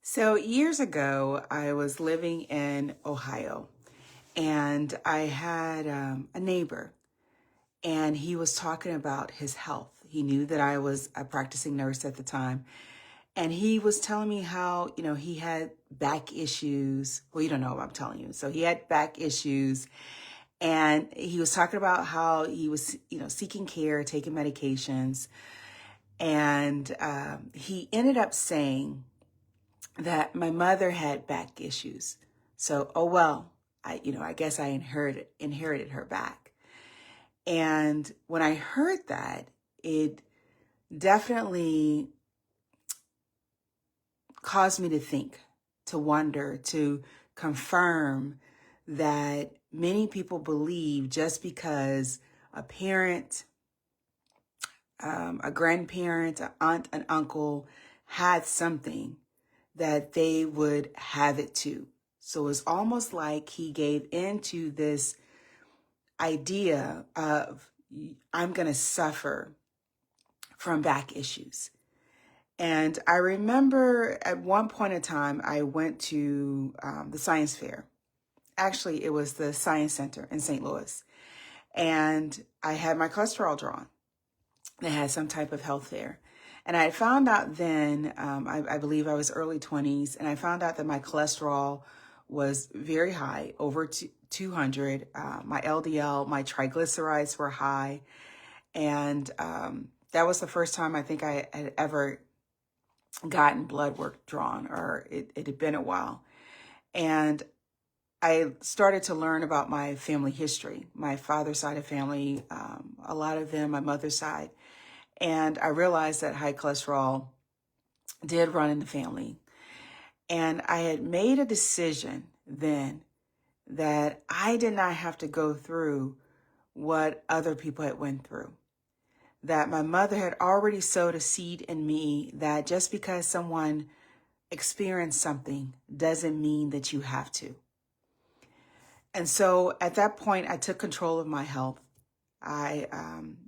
So years ago, I was living in Ohio and I had a neighbor and he was talking about his health. He knew that I was a practicing nurse at the time. And he was telling me how, he had back issues. Well, you don't know what I'm telling you. So he had back issues and he was talking about how he was, seeking care, taking medications. And he ended up saying that my mother had back issues. So, oh well, I guess I inherited her back. And when I heard that, it definitely caused me to think, to wonder, to confirm that many people believe just because a parent, a grandparent, an aunt, an uncle had something, that they would have it too. So it's almost like he gave into this idea of, I'm going to suffer from back issues. And I remember at one point in time, I went to the science fair. Actually, it was the Science Center in St. Louis. And I had my cholesterol drawn. They had some type of health fair. And I found out then, I believe I was early 20s, and I found out that my cholesterol was very high, over 200. My LDL, my triglycerides were high. And that was the first time I think I had ever gotten blood work drawn, or it had been a while. And I started to learn about my family history, my father's side of family, a lot of them, my mother's side. And I realized that high cholesterol did run in the family. And I had made a decision then that I did not have to go through what other people had went through. That my mother had already sowed a seed in me that just because someone experienced something doesn't mean that you have to. And so at that point, I took control of my health. I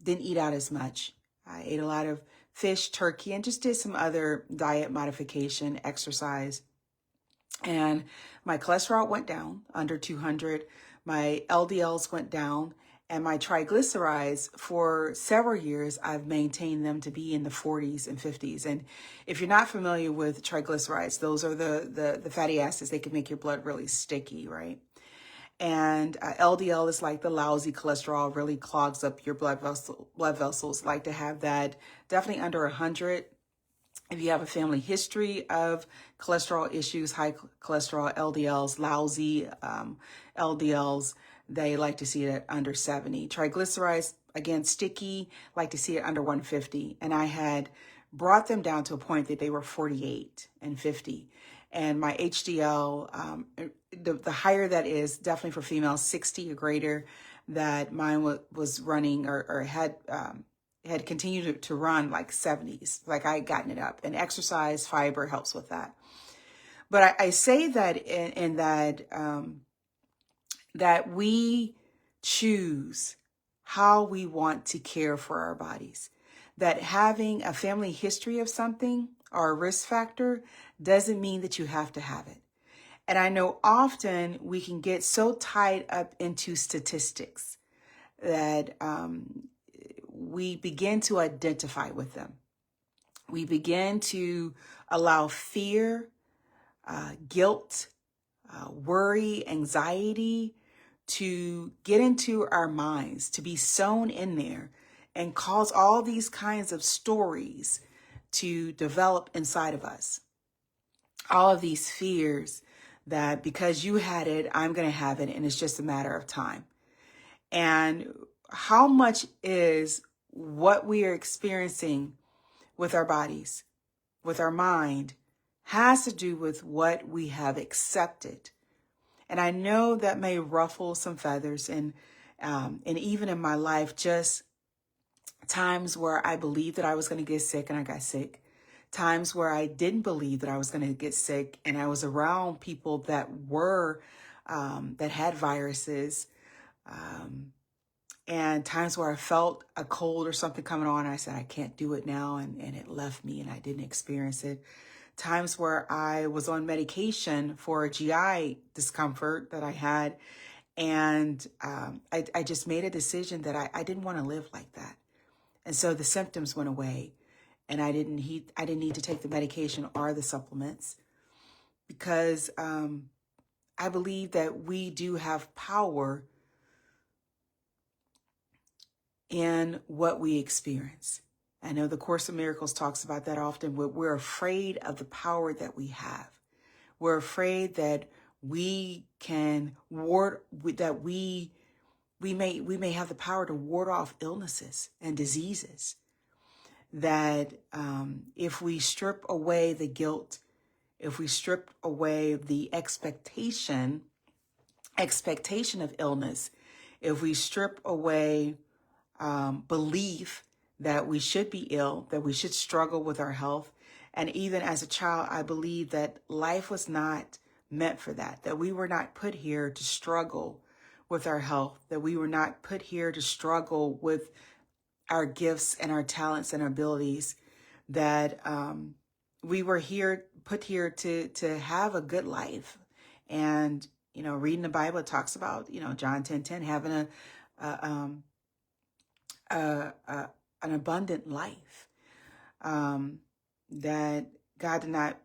didn't eat out as much. I ate a lot of fish, turkey, and just did some other diet modification, exercise. And my cholesterol went down under 200. My LDLs went down. And my triglycerides, for several years, I've maintained them to be in the 40s and 50s. And if you're not familiar with triglycerides, those are the fatty acids. They can make your blood really sticky, right? And LDL is like the lousy cholesterol, really clogs up your blood vessels. Like to have that definitely under 100. If you have a family history of cholesterol issues, high cholesterol, LDLs, lousy LDLs, they like to see it at under 70. Triglycerides, again, sticky, like to see it under 150. And I had brought them down to a point that they were 48 and 50. And my HDL, the higher that is, definitely for females, 60 or greater, that mine was running or had continued to run like 70s, like I had gotten it up. And exercise, fiber helps with that. But I say that in that that we choose how we want to care for our bodies. That having a family history of something or a risk factor doesn't mean that you have to have it. And I know often we can get so tied up into statistics that we begin to identify with them. We begin to allow fear, guilt, worry, anxiety to get into our minds, to be sown in there and cause all these kinds of stories to develop inside of us. All of these fears that because you had it, I'm going to have it, and it's just a matter of time. And how much is what we are experiencing with our bodies, with our mind, has to do with what we have accepted. And I know that may ruffle some feathers, and even in my life, just times where I believed that I was going to get sick and I got sick. Times where I didn't believe that I was going to get sick and I was around people that were, that had viruses. And times where I felt a cold or something coming on, and I said, I can't do it now. And it left me and I didn't experience it. times where I was on medication for a GI discomfort that I had. And I just made a decision that I didn't want to live like that. And so the symptoms went away, and I didn't need to take the medication or the supplements, because I believe that we do have power in what we experience. I know the Course of Miracles talks about that often. We're afraid of the power that we have. We're afraid that we can we may have the power to ward off illnesses and diseases. That if we strip away the guilt, if we strip away the expectation of illness, if we strip away belief that we should be ill, that we should struggle with our health. And even as a child, I believe that life was not meant for that we were not put here to struggle with our health, that we were not put here to struggle with our gifts and our talents and our abilities, that we were put here to have a good life. And, reading the Bible, it talks about, John 10:10, having an abundant life, that God did not,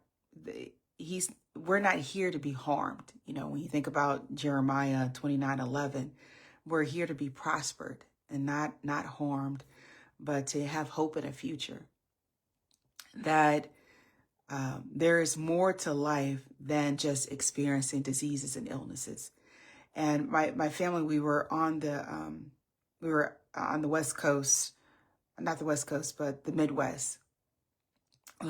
we're not here to be harmed. When you think about Jeremiah 29:11, we're here to be prospered and not harmed, but to have hope in a future. That there is more to life than just experiencing diseases and illnesses. And my family, we were on the West Coast, not the West Coast, but the Midwest. We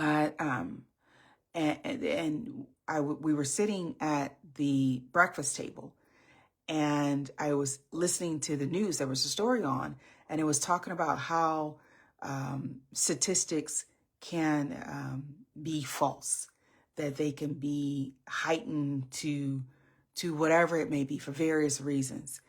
were sitting at the breakfast table, and I was listening to the news. There was a story on, and it was talking about how statistics can be false, that they can be heightened to whatever it may be for various reasons.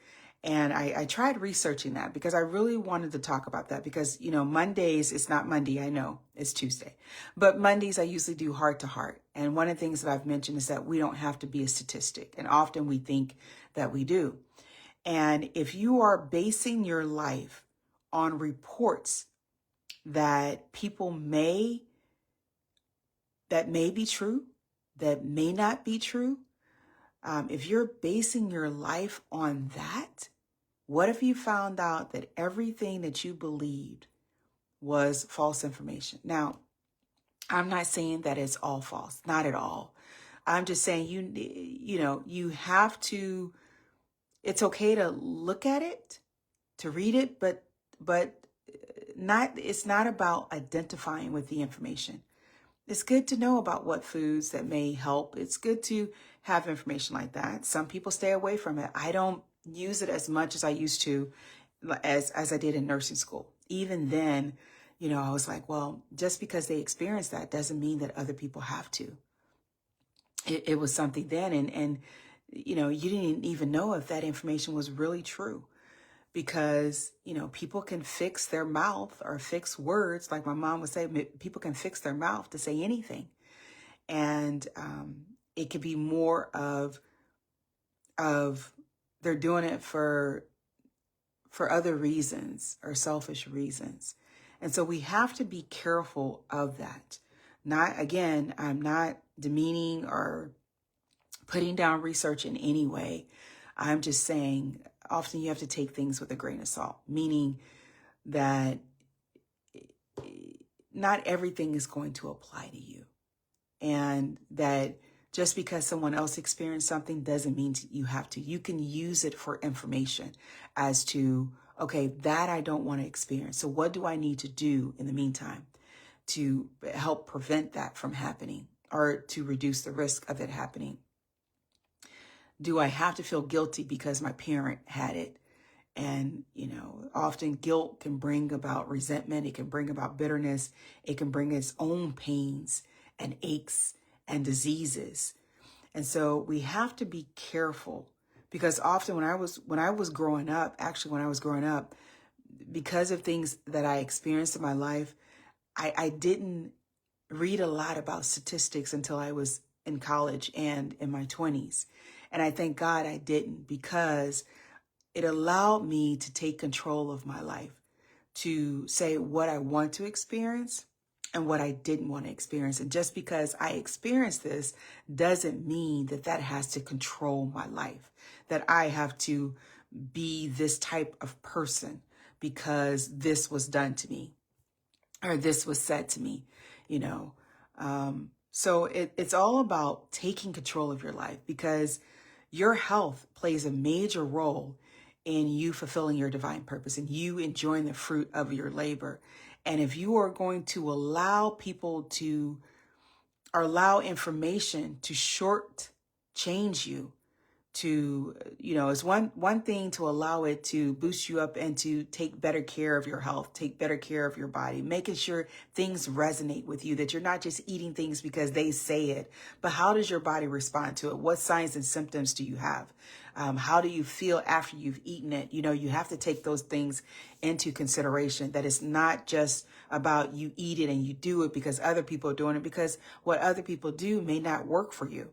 And I tried researching that because I really wanted to talk about that, because, Mondays, it's not Monday, I know, it's Tuesday. But Mondays, I usually do heart to heart. And one of the things that I've mentioned is that we don't have to be a statistic. And often we think that we do. And if you are basing your life on reports that that may be true, that may not be true, if you're basing your life on that, what if you found out that everything that you believed was false information? Now, I'm not saying that it's all false, not at all. I'm just saying you have to, it's okay to look at it, to read it, but it's not about identifying with the information. It's good to know about what foods that may help. It's good to have information like that. Some people stay away from it. I don't use it as much as I used to, as I did in nursing school. Even then, I was like, well, just because they experienced that doesn't mean that other people have to. It was something then, and you didn't even know if that information was really true. Because, people can fix their mouth or fix words. Like my mom would say, people can fix their mouth to say anything. And it could be more of they're doing it for other reasons or selfish reasons. And so we have to be careful of that. I'm not demeaning or putting down research in any way. I'm just saying, often you have to take things with a grain of salt, meaning that not everything is going to apply to you. And that just because someone else experienced something doesn't mean you have to. You can use it for information as to, okay, that I don't want to experience. So what do I need to do in the meantime to help prevent that from happening or to reduce the risk of it happening? Do I have to feel guilty because my parent had it? And, often guilt can bring about resentment. It can bring about bitterness. It can bring its own pains and aches and diseases. And so we have to be careful, because often when I was growing up, because of things that I experienced in my life, I didn't read a lot about statistics until I was in college and in my 20s. And I thank God I didn't, because it allowed me to take control of my life, to say what I want to experience and what I didn't want to experience. And just because I experienced this doesn't mean that that has to control my life, that I have to be this type of person because this was done to me or this was said to me, you know. So it's all about taking control of your life, because your health plays a major role in you fulfilling your divine purpose and you enjoying the fruit of your labor. And if you are going to allow people to, or allow information to short change you, to, you know, it's one thing to allow it to boost you up and to take better care of your health, take better care of your body, making sure things resonate with you, that you're not just eating things because they say it, but how does your body respond to it? What signs and symptoms do you have? How do you feel after you've eaten it? You know, you have to take those things into consideration, that it's not just about you eat it and you do it because other people are doing it, because what other people do may not work for you.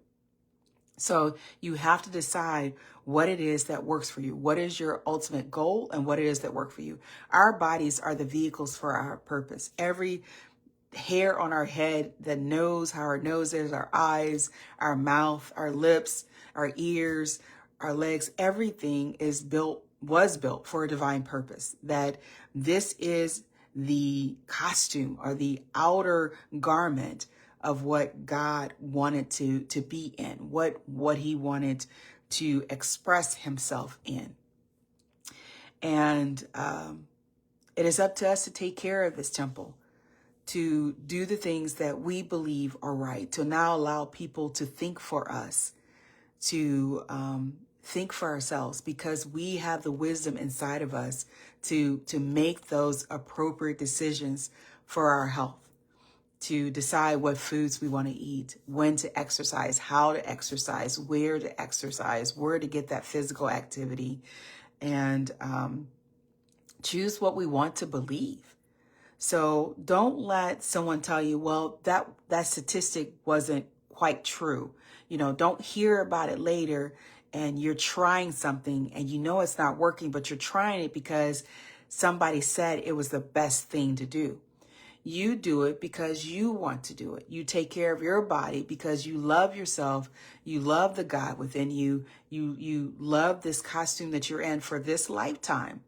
So you have to decide what it is that works for you. What is your ultimate goal and what it is that works for you? Our bodies are the vehicles for our purpose. Every hair on our head, the nose, how our nose is, our eyes, our mouth, our lips, our ears, our legs, everything was built for a divine purpose. That this is the costume or the outer garment of what God wanted to be in, what he wanted to express himself in. And it is up to us to take care of this temple, to do the things that we believe are right, to now allow people to think for us, to think for ourselves, because we have the wisdom inside of us to make those appropriate decisions for our health, to decide what foods we want to eat, when to exercise, how to exercise, where to get that physical activity, and choose what we want to believe. So don't let someone tell you, well, that statistic wasn't quite true. You know, don't hear about it later and you're trying something and you know it's not working, but you're trying it because somebody said it was the best thing to do. You do it because you want to do it. You take care of your body because you love yourself. You love the God within you. You love this costume that you're in for this lifetime,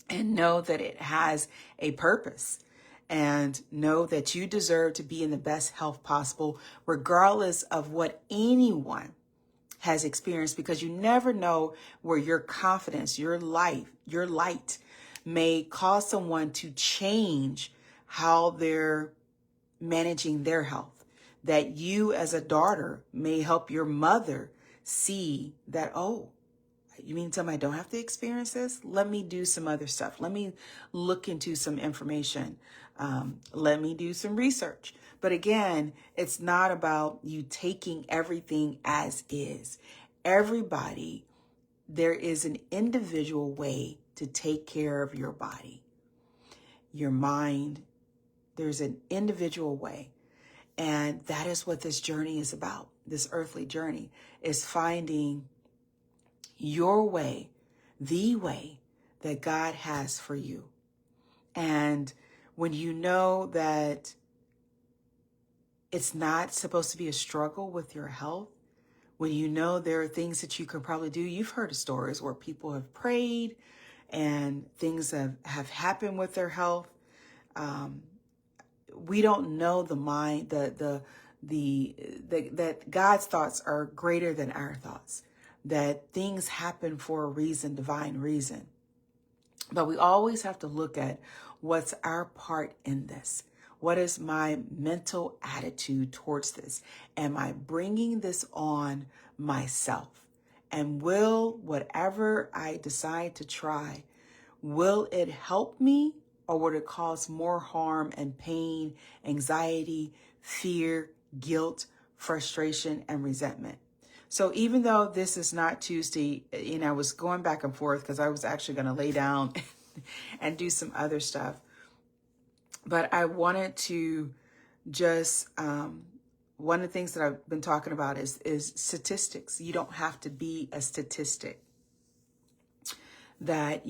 and know that it has a purpose, and know that you deserve to be in the best health possible, regardless of what anyone has experienced, because you never know where your confidence, your light may cause someone to change how they're managing their health. That you as a daughter may help your mother see that, oh, you mean tell me I don't have to experience this? Let me do some other stuff. Let me look into some information. Let me do some research. But again, it's not about you taking everything as is. Everybody, there is an individual way to take care of your body, your mind. There's an individual way. And that is what this journey is about. This earthly journey is finding your way, the way that God has for you. And when you know that it's not supposed to be a struggle with your health, when you know there are things that you can probably do, you've heard of stories where people have prayed and things have happened with their health. We don't know the mind, that God's thoughts are greater than our thoughts, that things happen for a reason, divine reason. But we always have to look at what's our part in this. What is my mental attitude towards this? Am I bringing this on myself? And will whatever I decide to try, will it help me, or would it cause more harm and pain, anxiety, fear, guilt, frustration, and resentment? So even though this is not Tuesday, I was going back and forth because I was actually going to lay down and do some other stuff. But I wanted to just one of the things that I've been talking about is statistics. You don't have to be a statistic. That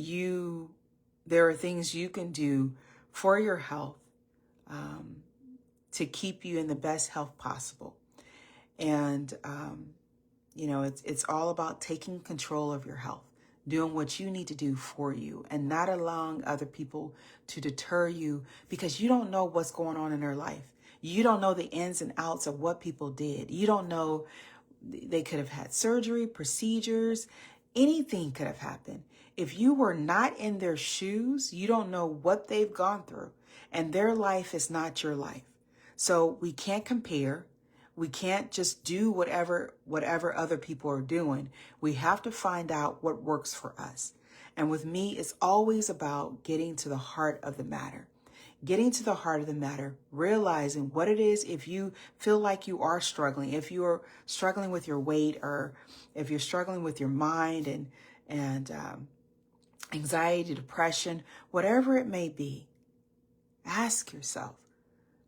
there are things you can do for your health to keep you in the best health possible. And, it's all about taking control of your health, doing what you need to do for you and not allowing other people to deter you because you don't know what's going on in their life. You don't know the ins and outs of what people did. You don't know, they could have had surgery, procedures, anything could have happened. If you were not in their shoes, you don't know what they've gone through, and their life is not your life. So we can't compare. We can't just do whatever other people are doing. We have to find out what works for us. And with me, it's always about getting to the heart of the matter. Getting to the heart of the matter, realizing what it is if you feel like you are struggling, if you're struggling with your weight or if you're struggling with your mind and anxiety, depression, whatever it may be, ask yourself,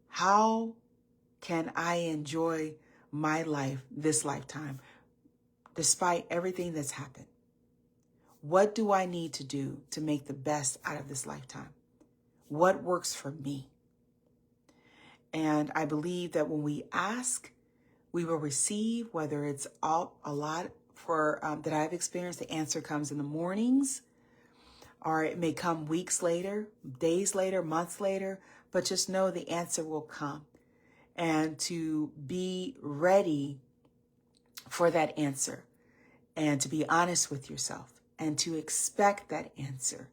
how can I enjoy my life this lifetime despite everything that's happened? What do I need to do to make the best out of this lifetime? What works for me? And I believe that when we ask, we will receive, whether it's a lot for that I've experienced, the answer comes in the mornings, or it may come weeks later, days later, months later, but just know the answer will come. And to be ready for that answer and to be honest with yourself and to expect that answer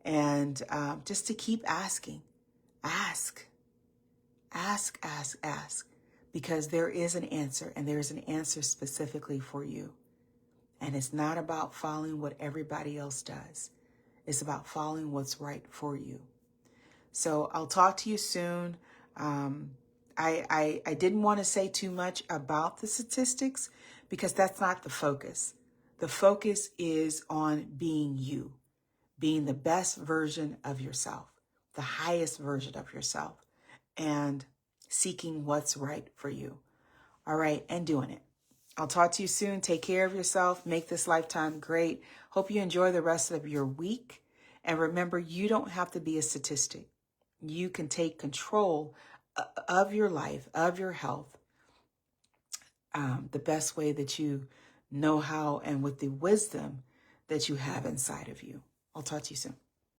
and just to keep asking. Ask, because there is an answer, and there is an answer specifically for you. And it's not about following what everybody else does. It's about following what's right for you. So I'll talk to you soon. I didn't want to say too much about the statistics because that's not the focus. The focus is on being you, being the best version of yourself, the highest version of yourself, and seeking what's right for you. All right, and doing it. I'll talk to you soon. Take care of yourself. Make this lifetime great. Hope you enjoy the rest of your week. And remember, you don't have to be a statistic. You can take control of your life, of your health, the best way that you know how and with the wisdom that you have inside of you. I'll talk to you soon.